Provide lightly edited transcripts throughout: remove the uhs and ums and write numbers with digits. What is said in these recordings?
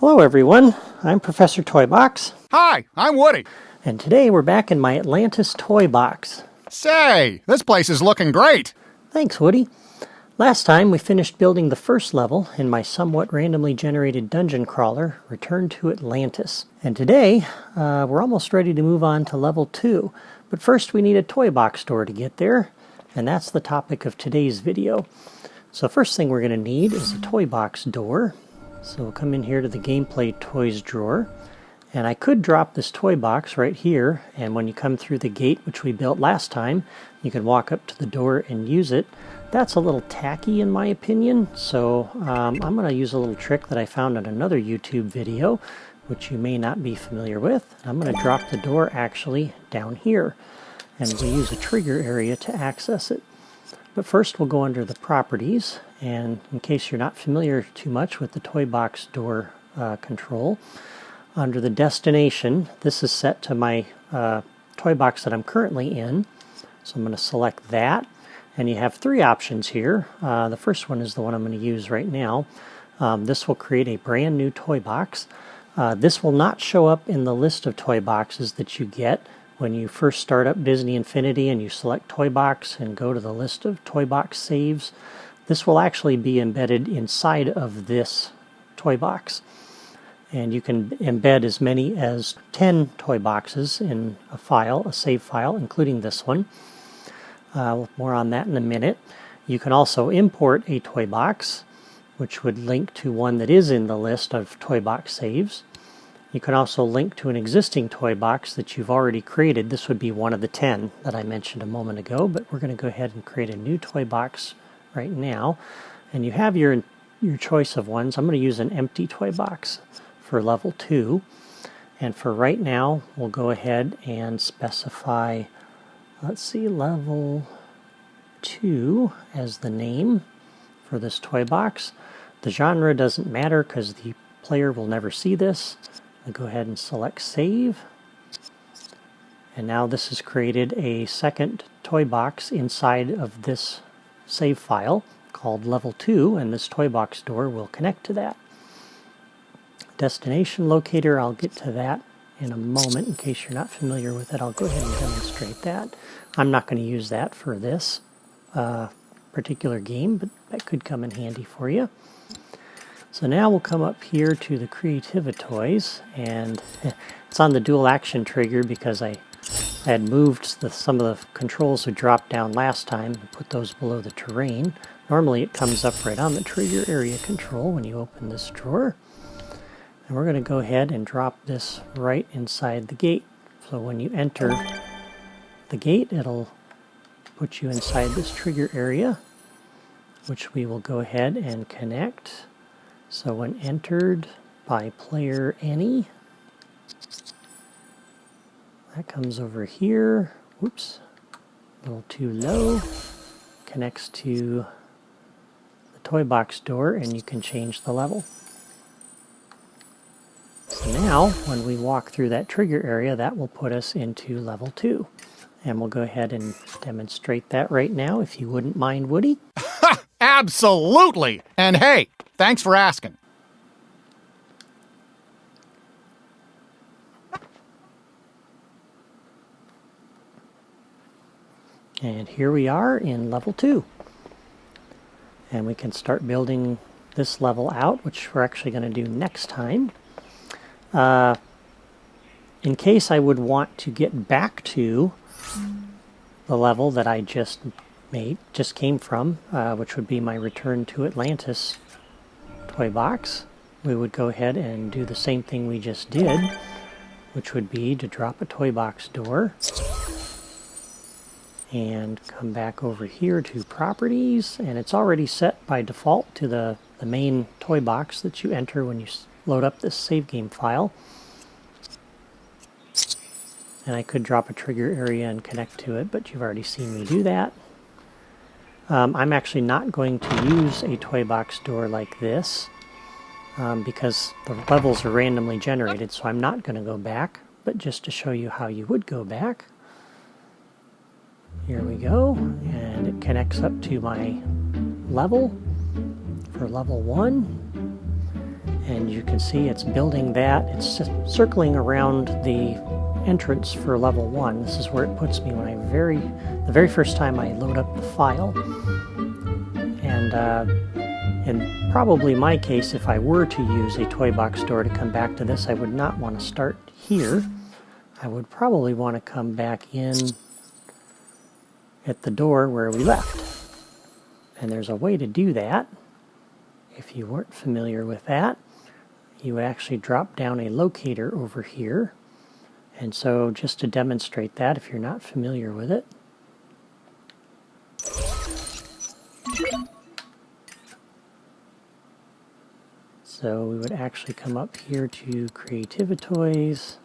Hello everyone, I'm Professor Toybox, Hi, I'm Woody. and today we're back in my Atlantis toy box. Say, this place is looking great. Thanks, Woody. Last time we finished building the first level in my somewhat randomly generated dungeon crawler, Return to Atlantis. And today, we're almost ready to move on to level 2. But first we need a toy box door to get there, and that's the topic of today's video. So first thing we're going to need is a toy box door. So we'll come in here to the Gameplay Toys drawer. And I could drop this toy box right here, and when you come through the gate, which we built last time, you can walk up to the door and use it. That's a little tacky in my opinion, so I'm going to use a little trick that I found in another YouTube video, which you may not be familiar with. I'm going to drop the door actually down here, and we'll use a trigger area to access it. But first we'll go under the properties, and in case you're not familiar too much with the toy box door control, under the destination, this is set to my toy box that I'm currently in. So I'm going to select that, and you have three options here. The first one is the one I'm going to use right now. This will create a brand new toy box. This will not show up in the list of toy boxes that you get when you first start up Disney Infinity and you select toy box and go to the list of toy box saves. This will actually be embedded inside of this toy box. And you can embed as many as 10 toy boxes in a file, a save file, including this one. More on that in a minute. You can also import a toy box, which would link to one that is in the list of toy box saves. You can also link to an existing toy box that you've already created. This would be one of the 10 that I mentioned a moment ago, but we're going to go ahead and create a new toy box right now. And you have your choice of ones. I'm going to use an empty toy box for level 2. And for right now, we'll go ahead and specify, let's see, level 2 as the name for this toy box. The genre doesn't matter because the player will never see this. I'll go ahead and select save. And now this has created a second toy box inside of this save file called level 2, and this toy box door will connect to that. Destination locator, I'll get to that in a moment. In case you're not familiar with it, I'll go ahead and demonstrate that. I'm not going to use that for this particular game, but that could come in handy for you. So now we'll come up here to the Creativitoys, and it's on the dual action trigger because I had moved some of the controls we dropped down last time and put those below the terrain. Normally it comes up right on the trigger area control when you open this drawer. And we're going to go ahead and drop this right inside the gate. So when you enter the gate, it'll put you inside this trigger area, which we will go ahead and connect. So when entered by player any, that comes over here. Whoops, a little too low. Connects to the toy box door, and you can change the level. So now, when we walk through that trigger area, that will put us into level 2. And we'll go ahead and demonstrate that right now, if you wouldn't mind, Woody. Absolutely! And hey, thanks for asking. And here we are in level 2. And we can start building this level out, which we're actually going to do next time. In case I would want to get back to the level that I just came from, which would be my Return to Atlantis toy box, we would go ahead and do the same thing we just did, which would be to drop a toy box door and come back over here to properties, and it's already set by default to the main toy box that you enter when you load up this save game file. And I could drop a trigger area and connect to it, but you've already seen me do that. I'm actually not going to use a toy box door like this because the levels are randomly generated, so I'm not going to go back, but just to show you how you would go back. Here we go, and it connects up to my level for level 1. And you can see it's building that. It's just circling around the entrance for level 1. This is where it puts me when the very first time I load up the file. And in probably my case, if I were to use a toy box door to come back to this, I would not want to start here. I would probably want to come back in at the door where we left. And there's a way to do that. If you weren't familiar with that, you would actually drop down a locator over here. And so just to demonstrate that, if you're not familiar with it, so we would actually come up here to Creativitoys,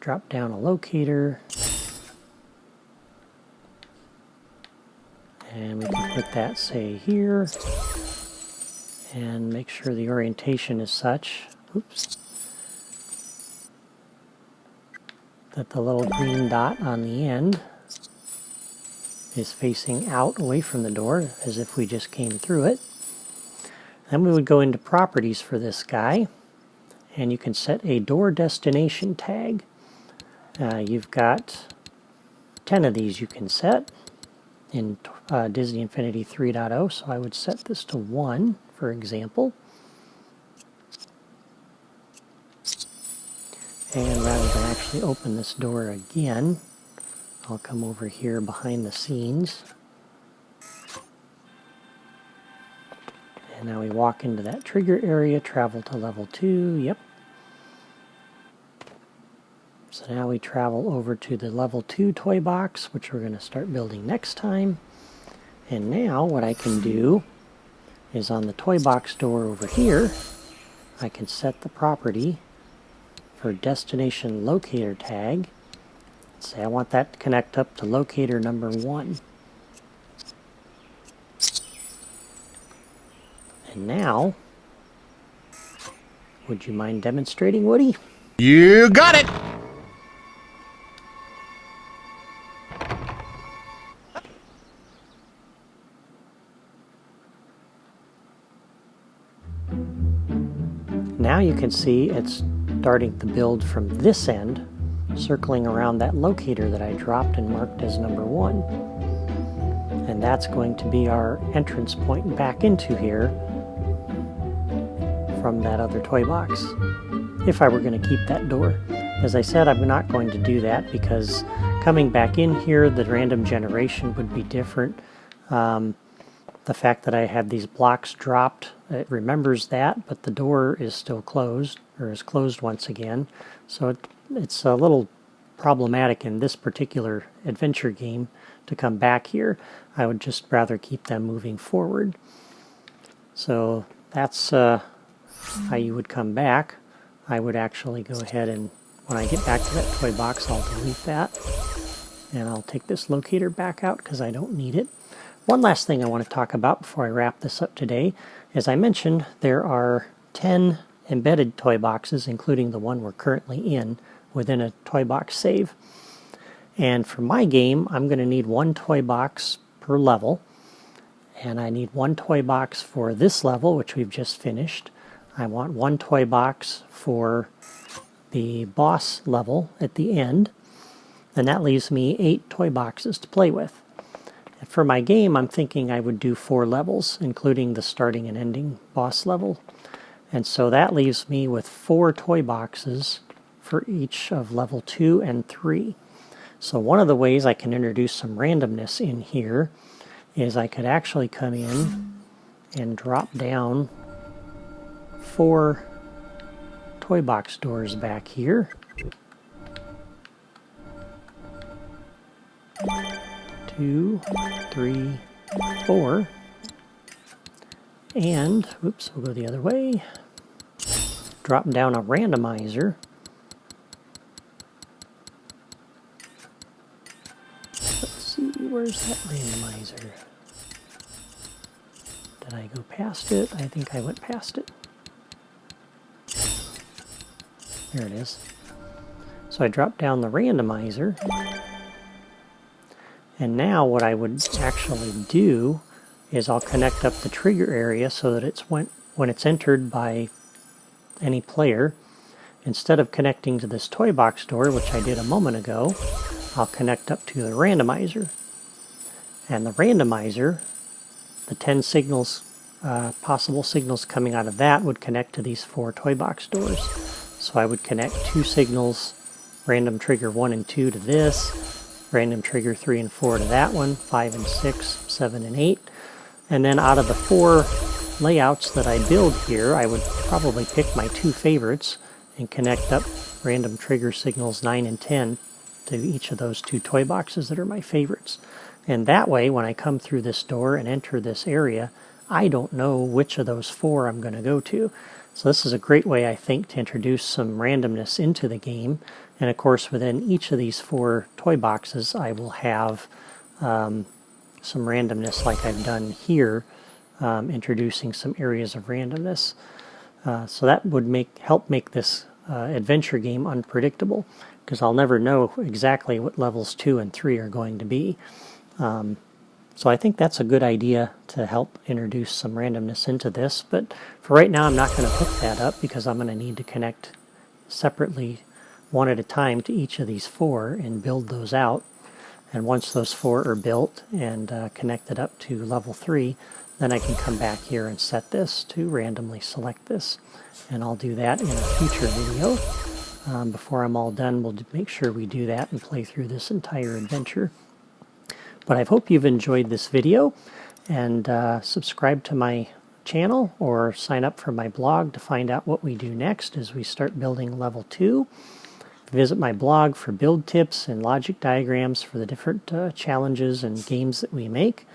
drop down a locator, and we can put that, say, here, and make sure the orientation is such, oops, that the little green dot on the end is facing out away from the door, as if we just came through it. Then we would go into properties for this guy, and you can set a door destination tag. You've got 10 of these you can set in Disney Infinity 3.0, so I would set this to 1, for example. And rather than actually open this door again, I'll come over here behind the scenes. And now we walk into that trigger area, travel to level 2, yep. So now we travel over to the level 2 toy box, which we're going to start building next time. And now what I can do is on the toy box door over here, I can set the property for destination locator tag. Say I want that to connect up to locator number 1. And now, would you mind demonstrating, Woody? You got it! Now you can see it's starting to build from this end, circling around that locator that I dropped and marked as number 1. And that's going to be our entrance point back into here from that other toy box, if I were going to keep that door. As I said, I'm not going to do that because coming back in here, the random generation would be different. The fact that I had these blocks dropped, it remembers that, but the door is still closed, or is closed once again. So it's a little problematic in this particular adventure game to come back here. I would just rather keep them moving forward. So that's how you would come back. I would actually go ahead and, when I get back to that toy box, I'll delete that. And I'll take this locator back out because I don't need it. One last thing I want to talk about before I wrap this up today. As I mentioned, there are 10 embedded toy boxes, including the one we're currently in, within a toy box save. And for my game, I'm going to need 1 toy box per level. And I need 1 toy box for this level, which we've just finished. I want 1 toy box for the boss level at the end. And that leaves me 8 toy boxes to play with. For my game, I'm thinking I would do 4 levels, including the starting and ending boss level. And so that leaves me with 4 toy boxes for each of level 2 and 3. So one of the ways I can introduce some randomness in here is I could actually come in and drop down 4 toy box doors back here. 2, 3, 4, and, oops, we'll go the other way, drop down a randomizer. Let's see, where's that randomizer? Did I go past it? I think I went past it. There it is. So I dropped down the randomizer. And now what I would actually do is I'll connect up the trigger area so that it's when it's entered by any player, instead of connecting to this toy box door, which I did a moment ago, I'll connect up to the randomizer. And the randomizer, the 10 signals, possible signals coming out of that would connect to these 4 toy box doors. So I would connect 2 signals, random trigger 1 and 2 to this, random trigger 3 and 4 to that one, 5 and 6, 7 and 8. And then out of the 4 layouts that I build here, I would probably pick my 2 favorites and connect up random trigger signals 9 and 10 to each of those 2 toy boxes that are my favorites. And that way, when I come through this door and enter this area, I don't know which of those 4 I'm going to go to. So this is a great way, I think, to introduce some randomness into the game. And of course, within each of these 4 toy boxes, I will have some randomness like I've done here, introducing some areas of randomness. So that would help make this adventure game unpredictable, because I'll never know exactly what levels 2 and 3 are going to be. So I think that's a good idea to help introduce some randomness into this, but for right now I'm not going to hook that up because I'm going to need to connect separately, one at a time, to each of these 4 and build those out. And once those 4 are built and connected up to level 3, then I can come back here and set this to randomly select this. And I'll do that in a future video. Before I'm all done, we'll make sure we do that and play through this entire adventure. But I hope you've enjoyed this video, and subscribe to my channel or sign up for my blog to find out what we do next as we start building level 2. Visit my blog for build tips and logic diagrams for the different challenges and games that we make.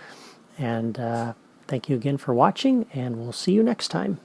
And thank you again for watching, and we'll see you next time.